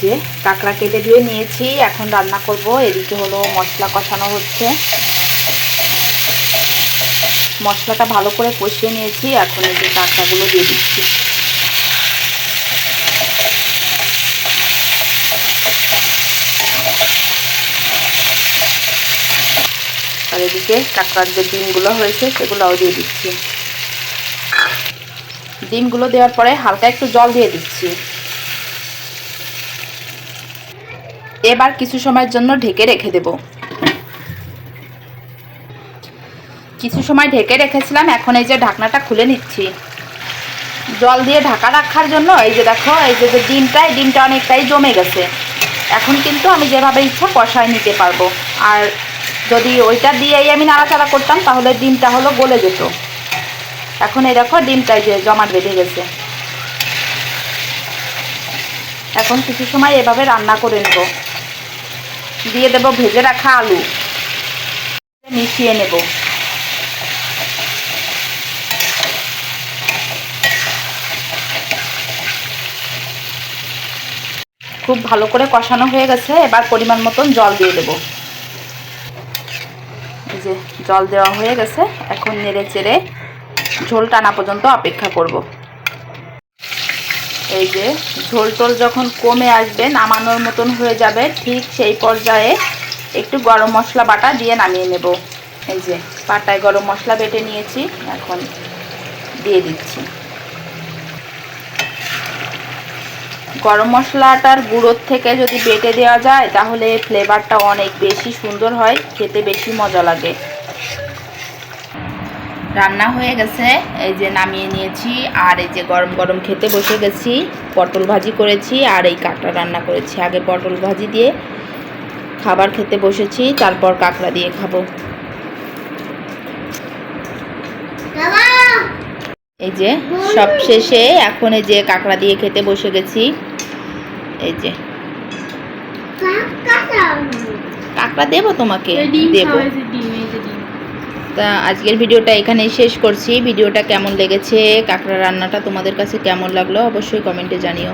যে কাঁকড়া কেটে ধুয়ে নিয়েছি, এখন রান্না করব। এদিকে হলো মশলা কষানো হচ্ছে, মশলাটা ভালো করে কষিয়ে নিয়েছি। এখন এই যে কাঁকড়াগুলো দিয়ে দিচ্ছি। আর এদিকে কাঁকড়ার যে ডিমগুলো হয়েছে সেগুলোও দিয়ে দিচ্ছি। ডিমগুলো দেওয়ার পরে হালকা একটু জল দিয়ে দিচ্ছি। এবার কিছু সময়ের জন্য ঢেকে রেখে দেব। কিছু সময় ঢেকে রেখেছিলাম, এখন এই যে ঢাকনাটা খুলে নিচ্ছি। জল দিয়ে ঢাকা রাখার জন্য এই যে দেখো, এই যে ডিমটা অনেকটাই জমে গেছে। এখন কিন্তু আমি যেভাবে ইচ্ছা কষায় নিতে পারবো। আর যদি ওইটা দিয়েই আমি নাড়াচাড়া করতাম তাহলে ডিমটা হলো গলে যেত। এখন এই দেখো ডিমটাই যে জমাট বেঁধে গেছে। এখন কিছু সময় এভাবে রান্না করে নেব। দিয়ে দেব ভেজে রাখা আলু, মিশিয়ে নেব। খুব ভালো করে কষানো হয়ে গেছে। এবার পরিমাণ মতন জল দিয়ে দেব। এই যে জল দেওয়া হয়ে গেছে। এখন নেড়ে চেড়ে ঝোল টানা পর্যন্ত অপেক্ষা করব। এই যে ঝোল টোল যখন কমে আসবে, নামানোর মতন হয়ে যাবে, ঠিক সেই পর্যায়ে একটু গরম মশলা বাটা দিয়ে নামিয়ে নেব। এই যে পাটায় গরম মশলা বেটে নিয়েছি, এখন দিয়ে দিচ্ছি। গরম মশলাটার গুঁড়োর থেকে যদি বেটে দেওয়া যায় তাহলে ফ্লেভারটা অনেক বেশি সুন্দর হয়, খেতে বেশি মজা লাগে। রান্না হয়ে গেছে, এই যে নামিয়ে নিয়েছি। আর এই যে গরম গরম খেতে বসে গেছি। পটল ভাজি করেছি আর এই কাঁকড়া রান্না করেছি। আগে পটল ভাজি দিয়ে খাবার খেতে বসেছি, তারপর কাঁকড়া দিয়ে খাবো। এই যে সব শেষে এখন এই যে কাঁকড়া দিয়ে খেতে বসে গেছি। এই যে কাঁকড়া দেবো তোমাকে, দেবো। তা আজকের ভিডিওটা এখানেই শেষ করছি। ভিডিওটা কেমন লেগেছে, কাঁকড়া রান্নাটা তোমাদের কাছে কেমন লাগলো অবশ্যই কমেন্টে জানিও।